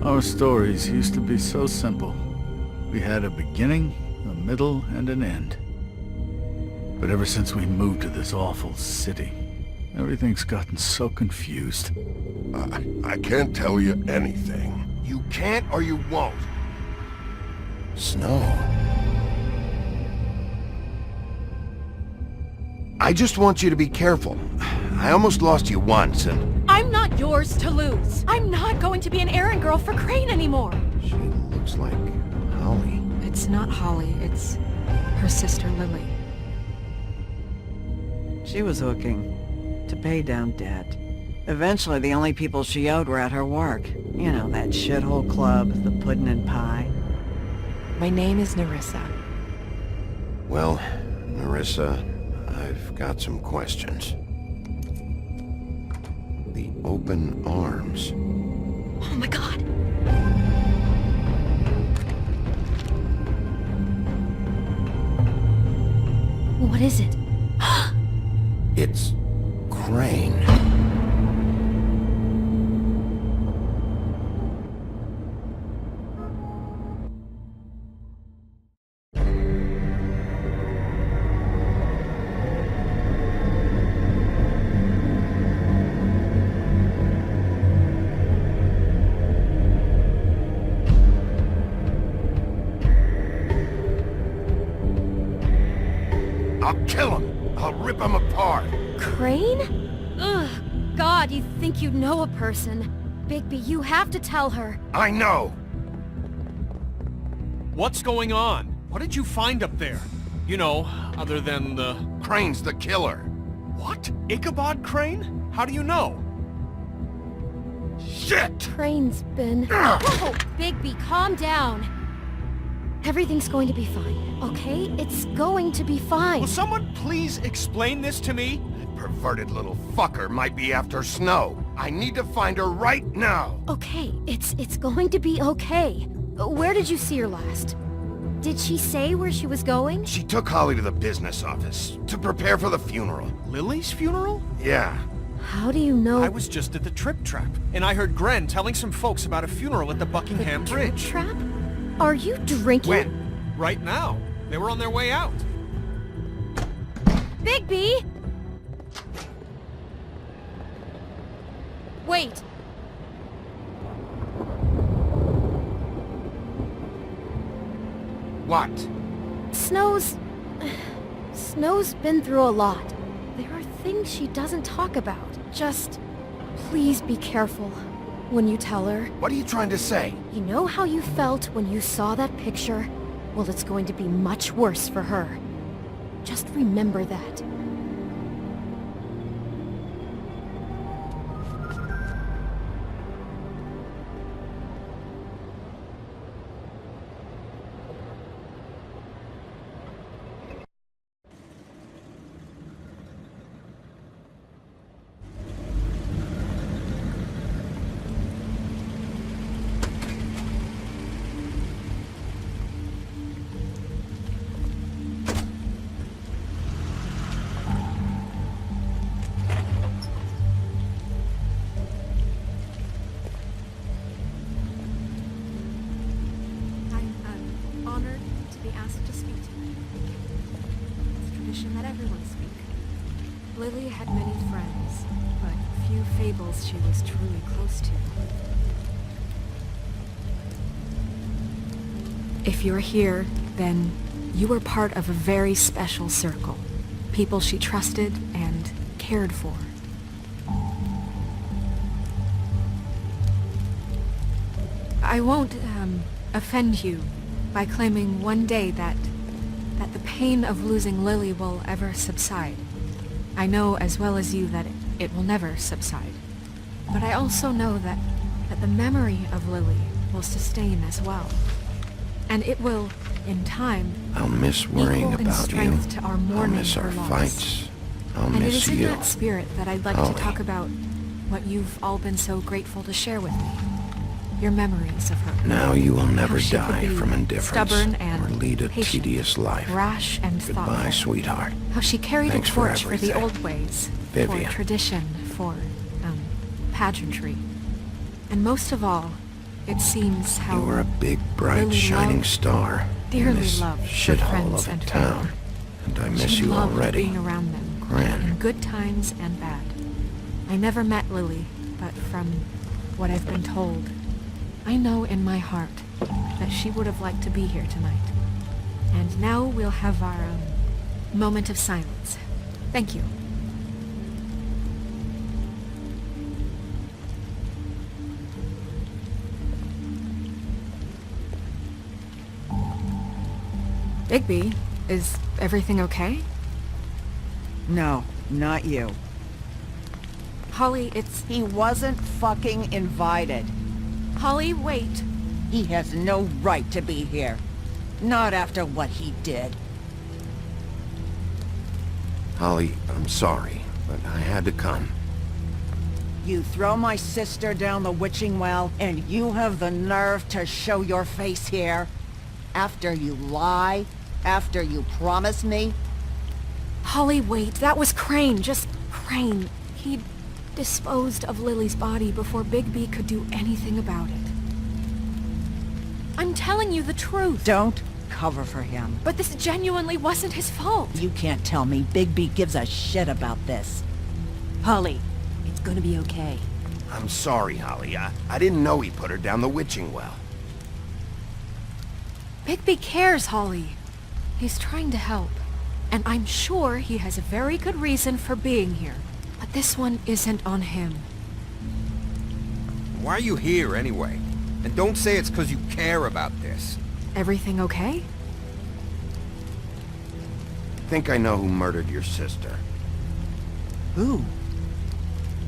Our stories used to be so simple. We had a beginning, a middle, and an end. But ever since we moved to this awful city, everything's gotten so confused. I can't tell you anything. You can't or you won't. Snow. I just want you to be careful. I almost lost you once, and... I'm not yours to lose. I'm not going to be an errand girl for Crane anymore. She looks like Holly. It's not Holly, it's her sister Lily. She was hooking to pay down debt. Eventually, the only people she owed were at her work. You know, that shithole club, the Puddin' and Pie. My name is Nerissa. Well, Nerissa, I've got some questions. The open arms. Oh my god. What is it? It's Crane. I'll kill him. I'll rip him apart. Crane? Ugh, God, you think you know a person. Bigby, you have to tell her. I know. What's going on? What did you find up there? You know, other than the... Crane's the killer. What? Ichabod Crane? How do you know? Shit! Crane's been... Whoa! Bigby, calm down. Everything's going to be fine, okay? It's going to be fine. Will someone please explain this to me? Perverted little fucker might be after Snow. I need to find her right now. Okay, it's going to be okay. Where did you see her last? Did she say where she was going? She took Holly to the business office to prepare for the funeral. Lily's funeral? Yeah. How do you know? I was just at the Trip Trap, and I heard Gren telling some folks about a funeral at the Buckingham Bridge. Trap? Are you drinking? When? Right now. They were on their way out. Bigby! Wait. What? Snow's been through a lot. There are things she doesn't talk about. Just, please be careful when you tell her. What are you trying to say? You know how you felt when you saw that picture? Well, it's going to be much worse for her. Just remember that. Honored to be asked to speak to you. It's tradition that everyone speak. Lily had many friends, but few fables she was truly close to. If you're here, then you were part of a very special circle. People she trusted and cared for. I won't, offend you by claiming one day that the pain of losing Lily will ever subside. I know as well as you that it will never subside. But I also know that the memory of Lily will sustain as well. And it will, in time, I'll miss worrying equal in about you. strength to our I'll mourning miss her our loss. fights. I'll And it miss is in you. that spirit that I'd like Holly. to talk about what you've all been so grateful to share with me. your memories of her. Now you will never How she could die be from indifference stubborn and or lead a patient, tedious life. rash and Goodbye, thoughtful. sweetheart. How she carried Thanks a for torch for the everything. old ways, Vivian. for tradition, for, pageantry. And most of all, it seems how You were a big, bright, Lily shining loved- star dearly in this loved her shithole friends of a and town. family. And I miss she you loved already. being around them, Gran. in good times and bad. I never met Lily, but from what I've been told, I know in my heart that she would have liked to be here tonight. And now we'll have our moment of silence. Thank you. Bigby, is everything okay? No, not you. Holly, it's... He wasn't fucking invited. Holly, wait. He has no right to be here. Not after what he did. Holly, I'm sorry, but I had to come. You throw my sister down the witching well, and you have the nerve to show your face here? After you lie? After you promise me? Holly, wait. That was Crane. Just Crane. He'd disposed of Lily's body before Bigby could do anything about it. I'm telling you the truth. Don't cover for him. But this genuinely wasn't his fault. You can't tell me Bigby gives a shit about this. Holly, it's gonna be okay. I'm sorry, Holly. I didn't know he put her down the witching well. Bigby cares, Holly. He's trying to help. And I'm sure he has a very good reason for being here. But this one isn't on him. Why are you here, anyway? And don't say it's because you care about this. Everything okay? Think I know who murdered your sister. Who?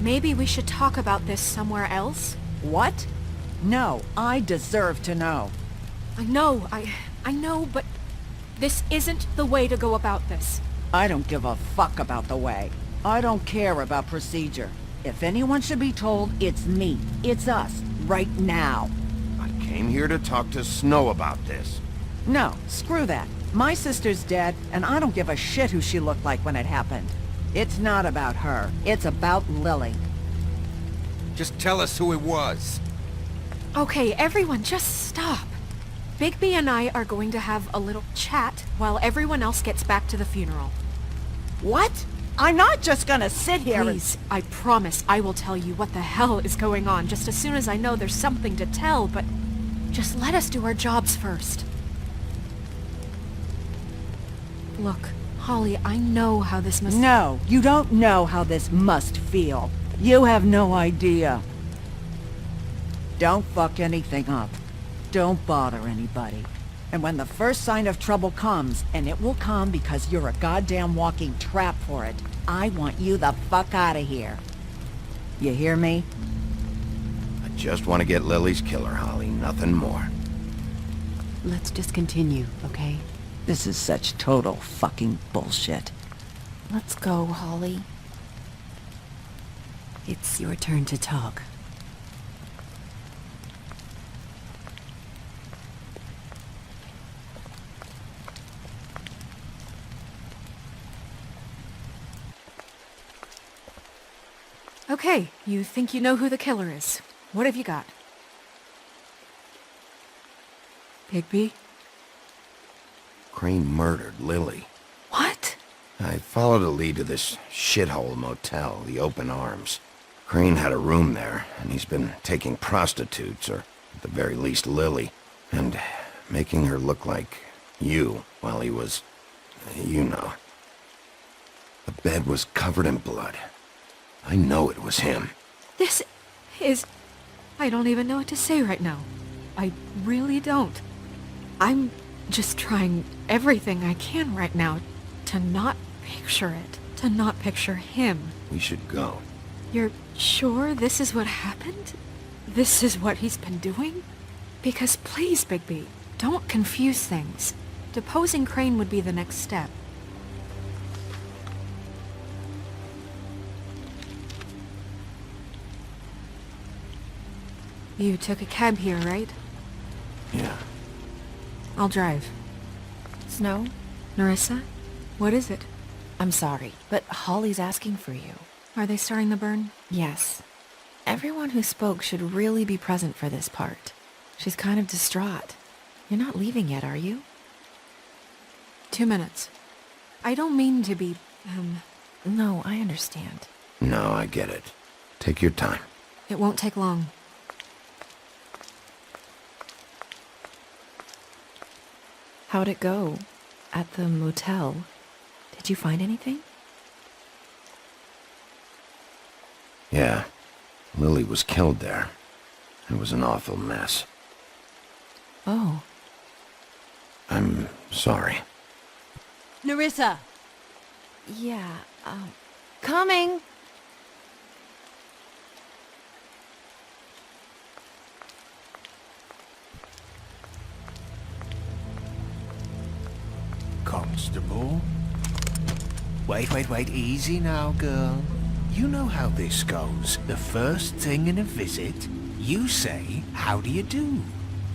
Maybe we should talk about this somewhere else? What? No, I deserve to know. I know, but this isn't the way to go about this. I don't give a fuck about the way. I don't care about procedure. If anyone should be told, it's me. It's us. Right now. I came here to talk to Snow about this. No, screw that. My sister's dead, and I don't give a shit who she looked like when it happened. It's not about her. It's about Lily. Just tell us who it was. Okay, everyone, just stop. Bigby and I are going to have a little chat while everyone else gets back to the funeral. What? I'm not just gonna sit here Please, I promise I will tell you what the hell is going on just as soon as I know there's something to tell, but just let us do our jobs first. Look, Holly, I know how this must... No, you don't know how this must feel. You have no idea. Don't fuck anything up. Don't bother anybody. And when the first sign of trouble comes, and it will come because you're a goddamn walking trap for it, I want you the fuck out of here. You hear me? I just want to get Lily's killer, Holly. Nothing more. Let's just continue, okay? This is such total fucking bullshit. Let's go, Holly. It's your turn to talk. Okay, you think you know who the killer is. What have you got? Bigby? Crane murdered Lily. What? I followed a lead to this shithole motel, the Open Arms. Crane had a room there, and he's been taking prostitutes, or at the very least Lily, and making her look like you while he was, you know. The bed was covered in blood. I know it was him. This is... I don't even know what to say right now. I really don't. I'm just trying everything I can right now to not picture it. To not picture him. We should go. You're sure this is what happened? This is what he's been doing? Because please, Bigby, don't confuse things. Deposing Crane would be the next step. You took a cab here, right? Yeah. I'll drive. Snow? Nerissa? What is it? I'm sorry, but Holly's asking for you. Are they starting the burn? Yes. Everyone who spoke should really be present for this part. She's kind of distraught. You're not leaving yet, are you? 2 minutes. I don't mean to be, No, I understand. No, I get it. Take your time. It won't take long. How'd it go? At the motel? Did you find anything? Yeah. Lily was killed there. It was an awful mess. Oh. I'm sorry. Nerissa! Yeah, coming! Constable? Wait, easy now, girl. You know how this goes. The first thing in a visit, you say, how do you do?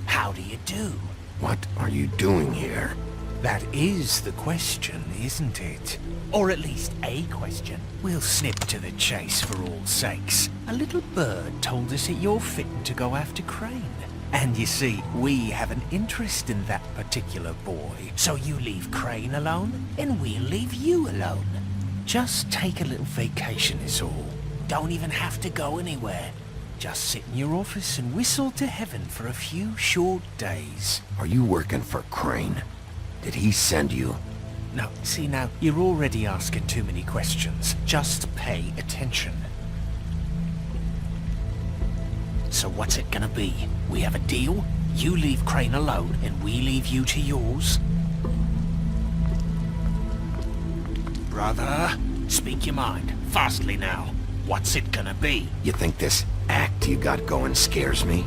How do you do? What are you doing here? That is the question, isn't it? Or at least a question. We'll snip to the chase for all sakes. A little bird told us that you're fitting to go after Crane. And you see, we have an interest in that particular boy. So you leave Crane alone, and we'll leave you alone. Just take a little vacation is all. Don't even have to go anywhere. Just sit in your office and whistle to heaven for a few short days. Are you working for Crane? Did he send you? No, see now, you're already asking too many questions. Just pay attention. So what's it gonna be? We have a deal? You leave Crane alone, and we leave you to yours? Brother, speak your mind. Fastly now. What's it gonna be? You think this act you got going scares me?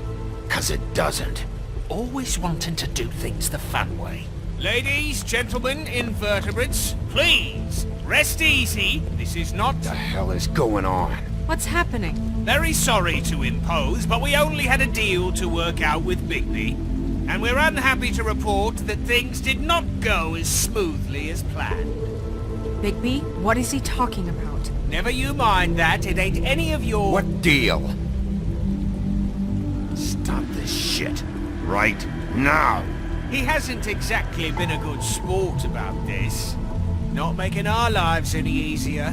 'Cause it doesn't. Always wanting to do things the fun way. Ladies, gentlemen, invertebrates, please, rest easy. This is not... What the hell is going on? What's happening? Very sorry to impose, but we only had a deal to work out with Bigby. And we're unhappy to report that things did not go as smoothly as planned. Bigby, what is he talking about? Never you mind that, it ain't any of your... What deal? Stop this shit. Right now. He hasn't exactly been a good sport about this. Not making our lives any easier.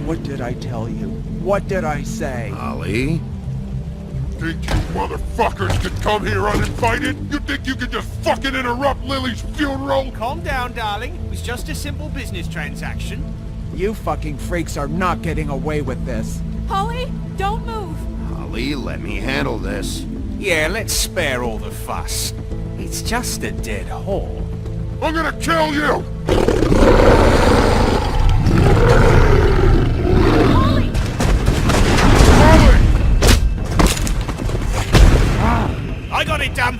What did I tell you? What did I say? Ollie? Think you motherfuckers could come here uninvited? You think you could just fucking interrupt Lily's funeral? Calm down, darling. It was just a simple business transaction. You fucking freaks are not getting away with this. Holly, don't move! Ollie, let me handle this. Yeah, let's spare all the fuss. It's just a dead horse. I'm gonna kill you! Holly! I got it done.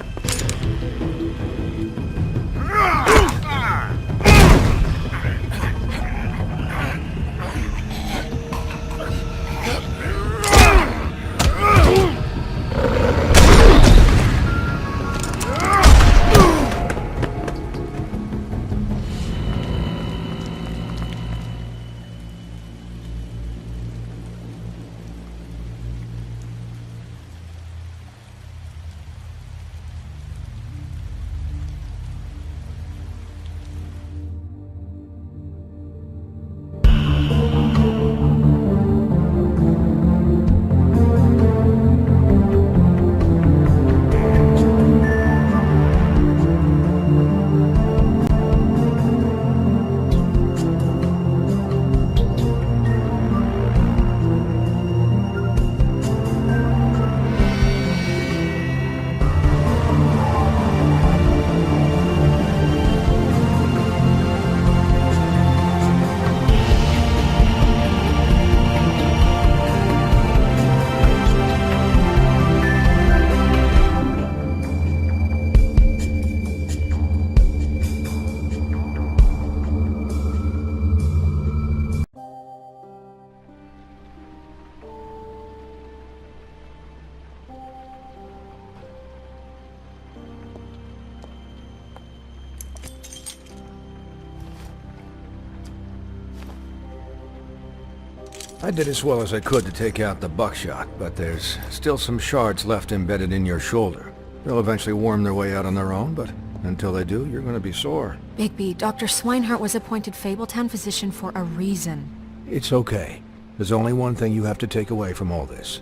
I did as well as I could to take out the buckshot, but there's still some shards left embedded in your shoulder. They'll eventually worm their way out on their own, but until they do, you're gonna be sore. Bigby, Dr. Swinehart was appointed Fabletown physician for a reason. It's okay. There's only one thing you have to take away from all this.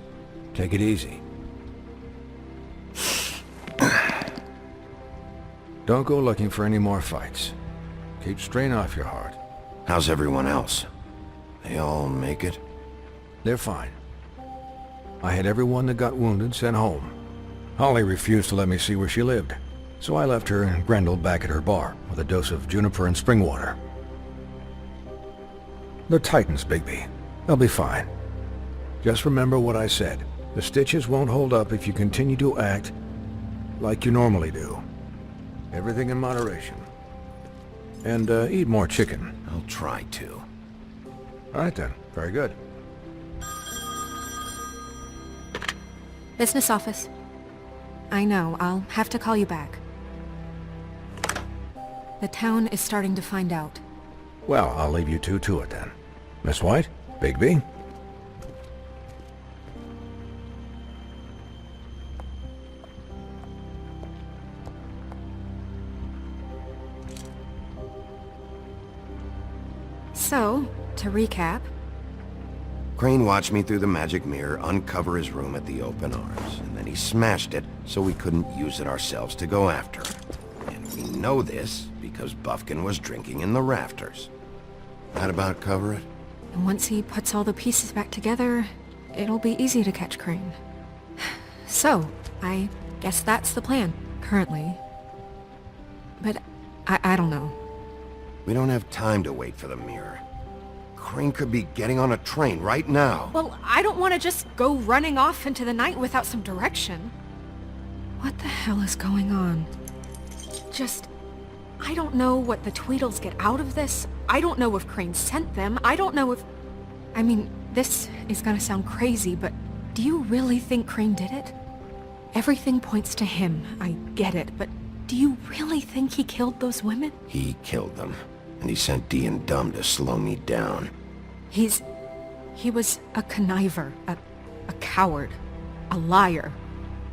Take it easy. Don't go looking for any more fights. Keep strain off your heart. How's everyone else? They all make it? They're fine. I had everyone that got wounded sent home. Holly refused to let me see where she lived, so I left her and Grendel back at her bar with a dose of juniper and spring water. They're Titans, Bigby. They'll be fine. Just remember what I said. The stitches won't hold up if you continue to act like you normally do. Everything in moderation. And eat more chicken. I'll try to. All right then. Very good. Business office. I know, I'll have to call you back. The town is starting to find out. Well, I'll leave you two to it then. Miss White? Bigby? So, to recap, Crane watched me through the magic mirror uncover his room at the Open Arms, and then he smashed it so we couldn't use it ourselves to go after him. And we know this because Buffkin was drinking in the rafters. That about cover it? and once he puts all the pieces back together, it'll be easy to catch Crane. So, I guess that's the plan, currently. But I don't know. We don't have time to wait for the mirror. Crane could be getting on a train right now. Well, I don't want to just go running off into the night without some direction. What the hell is going on? I don't know what the Tweedles get out of this. I don't know if Crane sent them. I don't know if... I mean, this is gonna sound crazy, but do you really think Crane did it? Everything points to him. I get it, but do you really think he killed those women? He killed them, and he sent Dee and Dumb to slow me down. He was a conniver, a coward, a liar.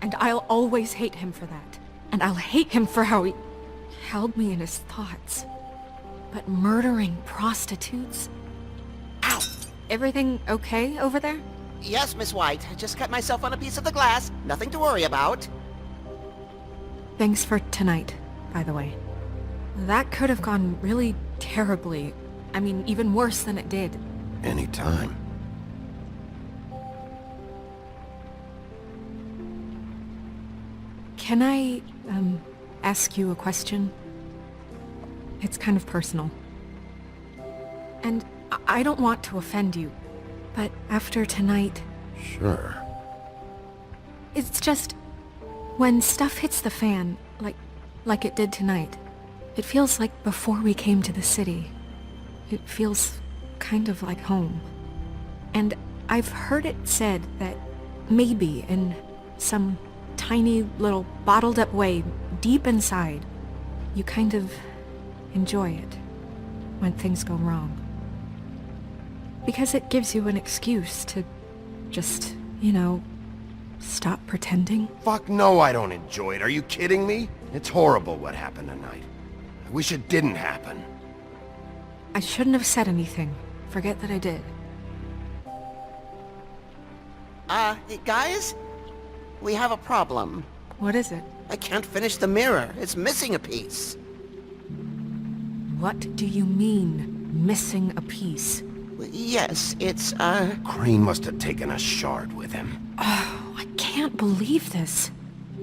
And I'll always hate him for that. And I'll hate him for how he held me in his thoughts. But murdering prostitutes? Ow! Everything okay over there? Yes, Miss White. I just cut myself on a piece of the glass. Nothing to worry about. Thanks for tonight, by the way. That could have gone really terribly. I mean, even worse than it did. Anytime. Can I, ask you a question? It's kind of personal. And I don't want to offend you, but after tonight... Sure. It's just... when stuff hits the fan, like it did tonight, it feels like before we came to the city. It feels kind of like home. And I've heard it said that maybe in some tiny little bottled up way deep inside, you kind of enjoy it when things go wrong. Because it gives you an excuse to just, stop pretending. Fuck no, I don't enjoy it. Are you kidding me? It's horrible what happened tonight. I wish it didn't happen. I shouldn't have said anything. Forget that I did. Hey, guys? We have a problem. What is it? I can't finish the mirror. It's missing a piece. What do you mean, missing a piece? Yes, it's, Crane must have taken a shard with him. Oh, I can't believe this.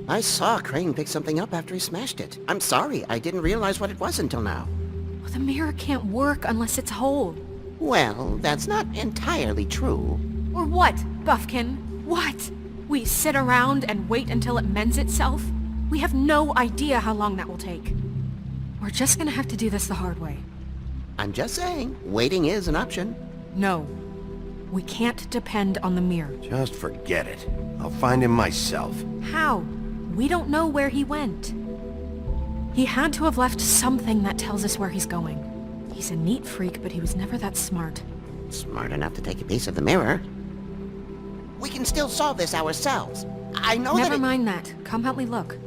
I saw Crane pick something up after he smashed it. I'm sorry, I didn't realize what it was until now. Well, the mirror can't work unless it's whole. Well, that's not entirely true. Or what, Buffkin? What? We sit around and wait until it mends itself? We have no idea how long that will take. We're just gonna have to do this the hard way. I'm just saying, waiting is an option. No. We can't depend on the mirror. Just forget it. I'll find him myself. How? We don't know where he went. He had to have left something that tells us where he's going. He's a neat freak, but he was never that smart. Smart enough to take a piece of the mirror. We can still solve this ourselves. I know that Never mind that. Come help me look.